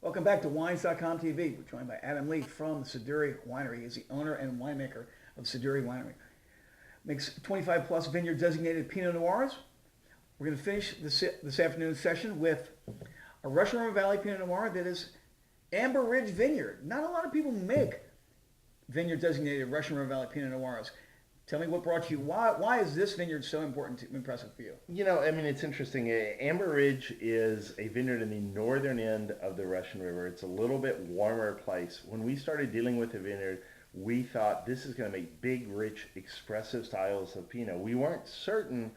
Welcome back to Wines.com TV. We're joined by Adam Lee from Siduri Winery. He's the owner and winemaker of Siduri Winery. Makes 25 plus vineyard designated Pinot Noirs. We're going to finish this afternoon's session with a Russian River Valley Pinot Noir that is Amber Ridge Vineyard. Not a lot of people make vineyard designated Russian River Valley Pinot Noirs. Tell me what brought you, why is this vineyard so important, impressive for you? You know, I mean, it's interesting. Amber Ridge is a vineyard in the northern end of the Russian River. It's a little bit warmer place. When we started dealing with the vineyard, we thought this is going to make big, rich, expressive styles of Pinot. We weren't certain,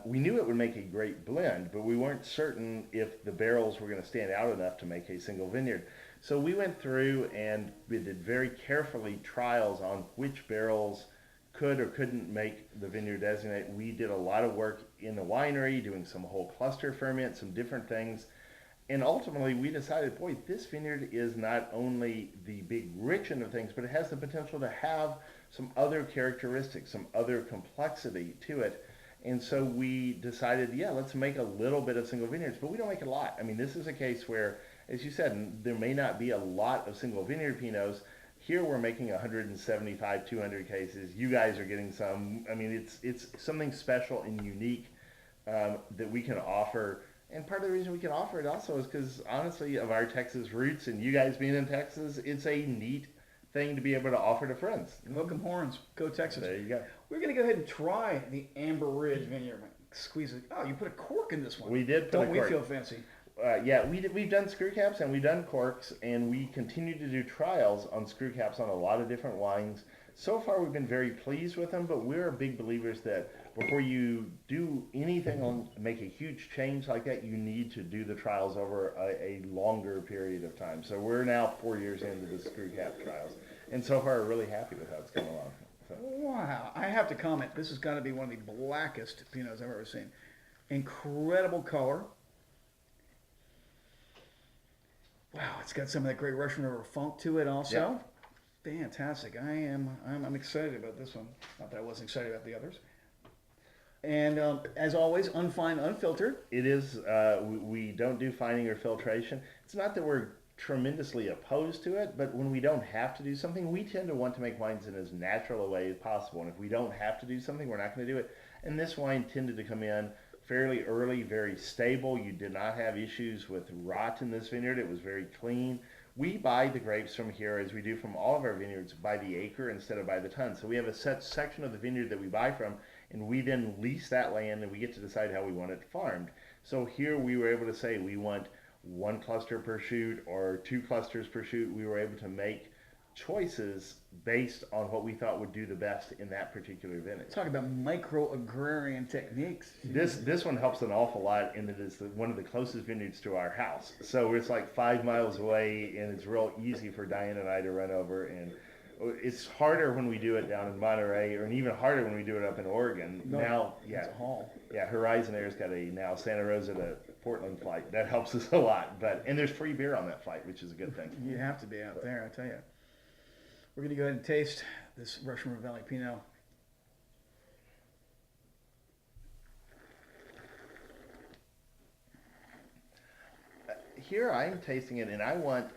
we knew it would make a great blend, but we weren't certain if the barrels were going to stand out enough to make a single vineyard. So we went through and we did very carefully trials on which barrels could or couldn't make the vineyard designate. We did a lot of work in the winery, doing some whole cluster ferment, some different things. And ultimately we decided, boy, this vineyard is not only the big rich end of things, but it has the potential to have some other characteristics, some other complexity to it. And so we decided, yeah, let's make a little bit of single vineyards, but we don't make a lot. I mean, this is a case where, as you said, there may not be a lot of single vineyard Pinots. Here we're making 175, 200 cases. You guys are getting some. I mean, it's something special and unique that we can offer. And part of the reason we can offer it also is because, honestly, of our Texas roots and you guys being in Texas, it's a neat thing to be able to offer to friends. Welcome horns. Go Texas. There you go. We're going to go ahead and try the Amber Ridge Vineyard. Squeeze it. Oh, you put a cork in this one. We did put Don't a we cork. feel fancy? Yeah, we've done screw caps and we've done corks, and we continue to do trials on screw caps on a lot of different wines. So far, we've been very pleased with them, but we're big believers that before you do anything on make a huge change like that, you need to do the trials over a longer period of time. So we're now 4 years into the screw cap trials, and so far, we're really happy with how it's coming along. So. Wow, I have to comment. This has got to be one of the blackest Pinots I've ever seen. Incredible color. Wow, it's got some of that great Russian River funk to it also. Yeah. Fantastic. I'm excited about this one. Not that I wasn't excited about the others. And as always, unfined, unfiltered. It is, we don't do fining or filtration. It's not that we're tremendously opposed to it, but when we don't have to do something, we tend to want to make wines in as natural a way as possible. And if we don't have to do something, we're not going to do it. And this wine tended to come in fairly early, very stable. You did not have issues with rot in this vineyard. It was very clean. We buy the grapes from here, as we do from all of our vineyards, by the acre instead of by the ton. So we have a set section of the vineyard that we buy from, and we then lease that land, and we get to decide how we want it farmed. So here we were able to say we want 1 cluster per shoot or 2 clusters per shoot. We were able to make choices based on what we thought would do the best in that particular vintage. Talk about micro-agrarian techniques. This one helps an awful lot in that it's one of the closest vineyards to our house. So it's like 5 miles away, and it's real easy for Diane and I to run over. And it's harder when we do it down in Monterey, or even harder when we do it up in Oregon. No, now, it's a haul. Yeah, Horizon Air's got a now Santa Rosa to Portland flight. That helps us a lot. And there's free beer on that flight, which is a good thing. You have to be out there, I tell you. We're going to go ahead and taste this Russian River Valley Pinot. Here I'm tasting it, and I want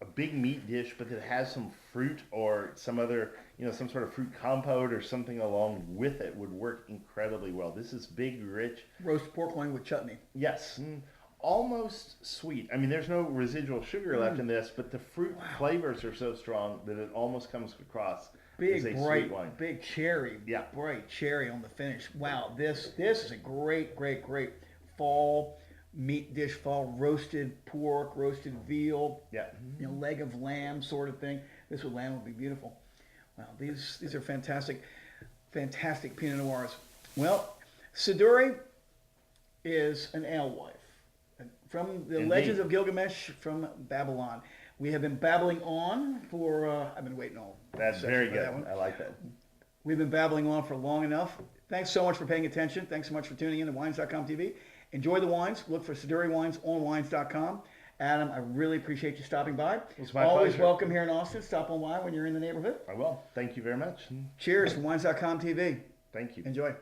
a big meat dish, but that has some fruit or some other, some sort of fruit compote or something along with it would work incredibly well. This is big, rich. Roast pork loin with chutney. Yes. Almost sweet. I mean, there's no residual sugar left in this, but the fruit flavors are so strong that it almost comes across as a sweet wine. Big cherry, bright cherry on the finish. Wow, this is a great fall meat dish, fall roasted pork, roasted veal, leg of lamb sort of thing. This with lamb would be beautiful. Wow, these are fantastic Pinot Noirs. Well, Siduri is an alewife. From the Legends of Gilgamesh from Babylon. We have been babbling on for, I've been waiting all. That's very good. I like that. We've been babbling on for long enough. Thanks so much for paying attention. Thanks so much for tuning in to Wines.com TV. Enjoy the wines. Look for Siduri Wines on Wines.com. Adam, I really appreciate you stopping by. It's my Always pleasure. Welcome here in Austin. Stop on by when you're in the neighborhood. I will. Thank you very much. Cheers from Wines.com TV. Thank you. Enjoy.